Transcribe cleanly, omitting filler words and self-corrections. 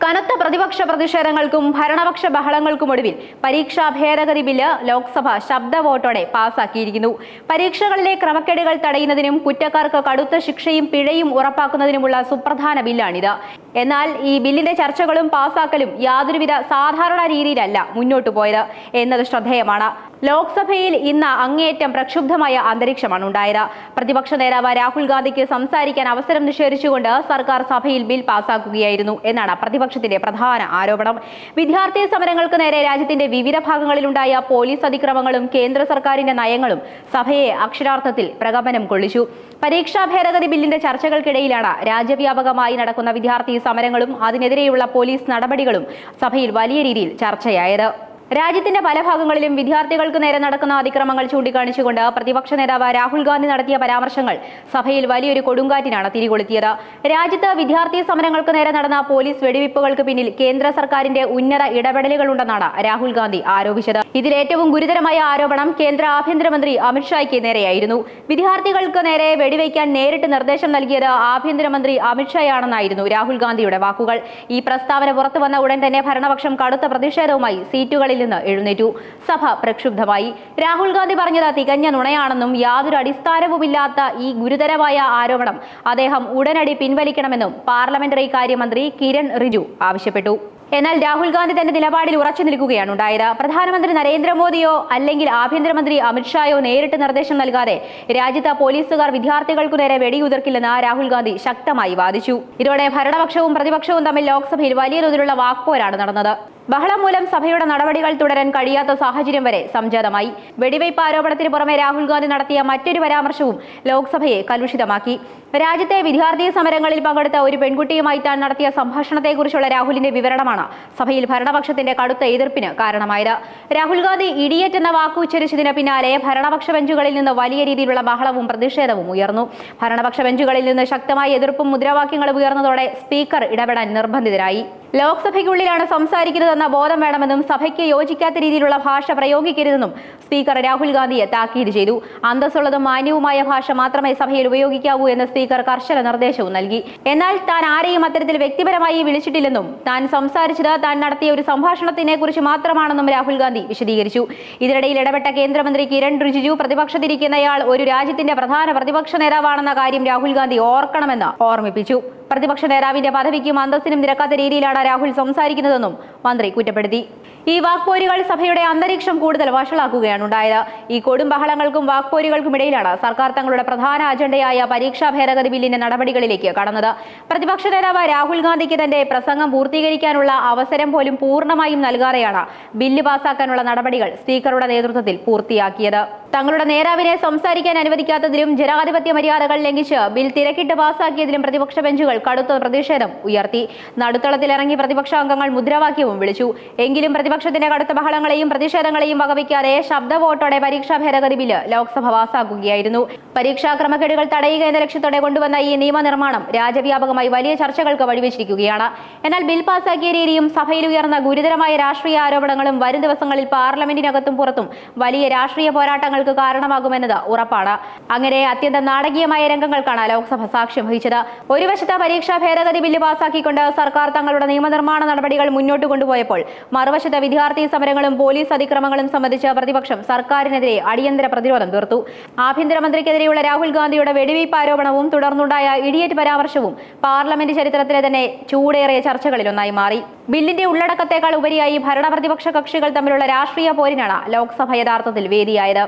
കനത്ത പ്രതിപക്ഷ പ്രതിഷേധങ്ങൾക്കും ഭരണപക്ഷ ബഹളങ്ങൾക്കുമൊടുവിൽ പരീക്ഷാ ഭേദഗതി ബില്ല് ലോക്സഭ ശബ്ദ വോട്ടോടെ പാസാക്കിയിരിക്കുന്നു. പരീക്ഷകളിലെ ക്രമക്കേടുകൾ തടയുന്നതിനും കുറ്റക്കാർക്ക് കടുത്ത ശിക്ഷയും പിഴയും ഉറപ്പാക്കുന്നതിനുമുള്ള സുപ്രധാന ബില്ലാണിത്. എന്നാൽ ഈ ബില്ലിന്റെ ചർച്ചകളും പാസാക്കലും യാതൊരുവിധ സാധാരണ രീതിയിലല്ല മുന്നോട്ടു പോയത് എന്നത് ശ്രദ്ധേയമാണ്. ലോക്സഭയിൽ ഇന്ന് അങ്ങേയറ്റം പ്രക്ഷുബ്ധമായ അന്തരീക്ഷമാണ് ഉണ്ടായത്. പ്രതിപക്ഷ നേതാവ് രാഹുൽ ഗാന്ധിക്ക് സംസാരിക്കാൻ അവസരം നിഷേധിച്ചുകൊണ്ട് സർക്കാർ സഭയിൽ ബിൽ പാസാക്കുകയായിരുന്നു എന്നാണ് പ്രതിപക്ഷത്തിന്റെ പ്രധാന ആരോപണം. വിദ്യാർത്ഥി സമരങ്ങൾക്ക് നേരെ രാജ്യത്തിന്റെ വിവിധ ഭാഗങ്ങളിലുണ്ടായ പോലീസ് അതിക്രമങ്ങളും കേന്ദ്ര സർക്കാരിന്റെ നയങ്ങളും സഭയെ അക്ഷരാർത്ഥത്തിൽ പ്രകമ്പനം കൊള്ളിച്ചു. പരീക്ഷാ ഭേദഗതി ബില്ലിന്റെ ചർച്ചകൾക്കിടയിലാണ് രാജ്യവ്യാപകമായി നടക്കുന്ന വിദ്യാർത്ഥി സമരങ്ങളും അതിനെതിരെയുള്ള പോലീസ് നടപടികളും സഭയിൽ വലിയ രീതിയിൽ ചർച്ചയായത്. രാജ്യത്തിന്റെ പല ഭാഗങ്ങളിലും വിദ്യാർത്ഥികൾക്ക് നേരെ നടക്കുന്ന അതിക്രമങ്ങൾ ചൂണ്ടിക്കാണിച്ചുകൊണ്ട് പ്രതിപക്ഷ നേതാവ് രാഹുൽ ഗാന്ധി നടത്തിയ പരാമർശങ്ങൾ സഭയിൽ വലിയൊരു കൊടുങ്കാറ്റിനാണ് തിരികൊളുത്തിയത്. രാജ്യത്ത് വിദ്യാർത്ഥി സമരങ്ങൾക്ക് നേരെ നടന്ന പോലീസ് വെടിവയ്പ്പുകൾക്ക് പിന്നിൽ കേന്ദ്ര സർക്കാരിന്റെ ഉന്നത ഇടപെടലുകളുണ്ടെന്നാണ് രാഹുൽ ഗാന്ധി ആരോപിച്ചത്. ഇതിലേറ്റവും ഗുരുതരമായ ആരോപണം കേന്ദ്ര ആഭ്യന്തരമന്ത്രി അമിത്ഷായ്ക്ക് നേരെയായിരുന്നു. വിദ്യാർത്ഥികൾക്ക് നേരെ വെടിവയ്ക്കാൻ നേരിട്ട് നിർദ്ദേശം നൽകിയത് ആഭ്യന്തരമന്ത്രി അമിത്ഷായാണെന്നായിരുന്നു രാഹുൽ ഗാന്ധിയുടെ വാക്കുകൾ. ഈ പ്രസ്താവന പുറത്തുവന്ന ഉടൻ തന്നെ ഭരണപക്ഷം കടുത്ത പ്രതിഷേധവുമായി സീറ്റുകളിൽ എഴുന്നേറ്റു. സഭ പ്രക്ഷുബ്ധമായി. രാഹുൽ ഗാന്ധി പറഞ്ഞത് തികഞ്ഞ നുണയാണെന്നും യാതൊരു അടിസ്ഥാനവുമില്ലാത്ത ഈ ഗുരുതരമായ ആരോപണം അദ്ദേഹം ഉടനടി പിൻവലിക്കണമെന്നും പാർലമെന്ററി കാര്യമന്ത്രി കിരൺ റിജിജു ആവശ്യപ്പെട്ടു. എന്നാൽ രാഹുൽ ഗാന്ധി തന്റെ നിലപാടിൽ ഉറച്ചു നിൽക്കുകയാണ് ഉണ്ടായത്. പ്രധാനമന്ത്രി നരേന്ദ്രമോദിയോ അല്ലെങ്കിൽ ആഭ്യന്തരമന്ത്രി അമിത്ഷായോ നേരിട്ട് നിർദ്ദേശം നൽകാതെ രാജ്യത്ത് പോലീസുകാർ വിദ്യാർത്ഥികൾക്കു നേരെ വെടിയുതിർക്കില്ലെന്ന് രാഹുൽ ഗാന്ധി ശക്തമായി വാദിച്ചു. ഇതോടെ ഭരണപക്ഷവും പ്രതിപക്ഷവും തമ്മിൽ ലോക്സഭയിൽ വലിയ തോതിലുള്ള വാക്പോരാണ് നടന്നത്. ബഹളം മൂലം സഭയുടെ നടപടികൾ തുടരാൻ കഴിയാത്ത സാഹചര്യം വരെ സംജാതമായി. വെടിവയ്പ് ആരോപണത്തിന് പുറമെ രാഹുൽ ഗാന്ധി നടത്തിയ മറ്റൊരു പരാമർശവും ലോക്സഭയെ കലുഷിതമാക്കി. രാജ്യത്തെ വിദ്യാർത്ഥി സമരങ്ങളിൽ പങ്കെടുത്ത ഒരു പെൺകുട്ടിയുമായി താൻ നടത്തിയ സംഭാഷണത്തെക്കുറിച്ചുള്ള രാഹുലിന്റെ വിവരണമാണ് സഭയിൽ ഭരണപക്ഷത്തിന്റെ കടുത്ത എതിർപ്പിന് കാരണമായത്. രാഹുൽ ഗാന്ധി ഇഡിയറ്റ് എന്ന വാക്ക് ഉച്ചരിച്ചതിന് പിന്നാലെ ഭരണപക്ഷ ബെഞ്ചുകളിൽ നിന്ന് വലിയ രീതിയിലുള്ള ബഹളവും പ്രതിഷേധവും ഉയർന്നു. ഭരണപക്ഷ ബെഞ്ചുകളിൽ നിന്ന് ശക്തമായ എതിർപ്പും മുദ്രാവാക്യങ്ങളും ഉയർന്നതോടെ സ്പീക്കർ ഇടപെടാൻ നിർബന്ധിതരായി. ലോക്സഭയ്ക്കുള്ളിലാണ് സംസാരിക്കുന്നതെന്ന ബോധം വേണമെന്നും സഭയ്ക്ക് യോജിക്കാത്ത രീതിയിലുള്ള ഭാഷ പ്രയോഗിക്കരുതെന്നും സ്പീക്കർ രാഹുൽ ഗാന്ധിയെ താക്കീത് ചെയ്തു. അന്തസ്സുള്ളതും മാന്യവുമായ ഭാഷ മാത്രമേ സഭയിൽ ഉപയോഗിക്കാവൂ എന്ന് സ്പീക്കർ കർശന നിർദ്ദേശവും നൽകി. എന്നാൽ താൻ ആരെയും അത്തരത്തിൽ വ്യക്തിപരമായി വിളിച്ചിട്ടില്ലെന്നും താൻ സംസാരിച്ചത് താൻ നടത്തിയ ഒരു സംഭാഷണത്തിനെ കുറിച്ച് മാത്രമാണെന്നും രാഹുൽ ഗാന്ധി വിശദീകരിച്ചു. ഇതിനിടയിൽ ഇടപെട്ട കേന്ദ്രമന്ത്രി കിരൺ റിജിജു പ്രതിപക്ഷത്തിരിക്കുന്നയാൾ ഒരു രാജ്യത്തിന്റെ പ്രധാന പ്രതിപക്ഷ നേതാവാണെന്ന കാര്യം രാഹുൽ ഗാന്ധി ഓർക്കണമെന്ന് ഓർമ്മിപ്പിച്ചു. പ്രതിപക്ഷ നേതാവിന്റെ പദവിക്കും അന്തസ്സിനും നിരക്കാത്ത രീതിയിലാണ് രാഹുൽ സംസാരിക്കുന്നതെന്നും മന്ത്രി കുറ്റപ്പെടുത്തി. ഈ വാക്പോരുകൾ സഭയുടെ അന്തരീക്ഷം കൂടുതൽ വഷളാക്കുകയാണ് ഉണ്ടായത്. ഈ കൊടും ബഹളങ്ങൾക്കും വാക്പോരുകൾക്കുമിടയിലാണ് സർക്കാർ തങ്ങളുടെ പ്രധാന അജണ്ടയായ പരീക്ഷാ ഭേദഗതി ബില്ലിന്റെ നടപടികളിലേക്ക് കടന്നത്. പ്രതിപക്ഷ നേതാവ് രാഹുൽ ഗാന്ധിക്ക് തന്റെ പ്രസംഗം പൂർത്തീകരിക്കാനുള്ള അവസരം പോലും പൂർണ്ണമായും നൽകാതെയാണ് ബില്ല് പാസാക്കാനുള്ള നടപടികൾ സ്പീക്കറുടെ നേതൃത്വത്തിൽ പൂർത്തിയാക്കിയത്. തങ്ങളുടെ നേതാവിനെ സംസാരിക്കാൻ അനുവദിക്കാത്തതിലും ജനാധിപത്യ മര്യാദകൾ ലംഘിച്ച് ബിൽ തിരക്കിട്ട് പാസാക്കിയതിലും പ്രതിപക്ഷ ബെഞ്ചുകൾ കടുത്ത പ്രതിഷേധം ഉയർത്തി. നടുത്തളത്തിലിറങ്ങി പ്രതിപക്ഷ അംഗങ്ങൾ മുദ്രാവാക്യവും വിളിച്ചു. എങ്കിലും പ്രതിപക്ഷത്തിന്റെ കടുത്ത ബഹളങ്ങളെയും പ്രതിഷേധങ്ങളെയും വകവയ്ക്കാതെ ശബ്ദ വോട്ടോടെ പരീക്ഷാ ഭേദഗതി ബില്ല് ലോക്സഭ പാസാക്കുകയായിരുന്നു. പരീക്ഷാ ക്രമക്കേടുകൾ തടയുക എന്ന ലക്ഷ്യത്തോടെ കൊണ്ടുവന്ന ഈ നിയമനിർമ്മാണം രാജ്യവ്യാപകമായി വലിയ ചർച്ചകൾക്ക് വഴിവെച്ചിരിക്കുകയാണ്. എന്നാൽ ബിൽ പാസാക്കിയ രീതിയും സഭയിൽ ഉയർന്ന ഗുരുതരമായ രാഷ്ട്രീയ ആരോപണങ്ങളും വരും ദിവസങ്ങളിൽ പാർലമെന്റിനകത്തും പുറത്തും വലിയ രാഷ്ട്രീയ പോരാട്ടങ്ങൾക്ക് കാരണമാകുമെന്നത് ഉറപ്പാണ്. അങ്ങനെ അത്യന്തം നാടകീയമായ രംഗങ്ങൾക്കാണ് ലോക്സഭ സാക്ഷ്യം വഹിച്ചത്. ഒരു വശത്ത് പരീക്ഷാ ഭേദഗതി ബില്ല് പാസാക്കിക്കൊണ്ട് സർക്കാർ തങ്ങളുടെ നിയമനിർമ്മാണ നടപടികൾ മുന്നോട്ട് കൊണ്ടുപോയപ്പോൾ മറുവശത്ത് വിദ്യാർത്ഥി സമരങ്ങളും പോലീസ് അതിക്രമങ്ങളും സംബന്ധിച്ച് പ്രതിപക്ഷം സർക്കാരിനെതിരെ അടിയന്തര പ്രതിരോധം തീർത്തു. ആഭ്യന്തരമന്ത്രിക്കെതിരെയുള്ള രാഹുൽ ഗാന്ധിയുടെ വെടിവയ്പ് ആരോപണവും തുടർന്നുണ്ടായ ഇഡിയറ്റ് പരാമർശവും പാർലമെന്റ് ചരിത്രത്തിലെ തന്നെ ചൂടേറിയ ചർച്ചകളിലൊന്നായി മാറി. ബില്ലിന്റെ ഉള്ളടക്കത്തെക്കാൾ ഉപരിയായി ഭരണ പ്രതിപക്ഷ കക്ഷികൾ തമ്മിലുള്ള രാഷ്ട്രീയ പോരിനാണ് ലോക്സഭ യഥാർത്ഥത്തിൽ വേദിയായത്.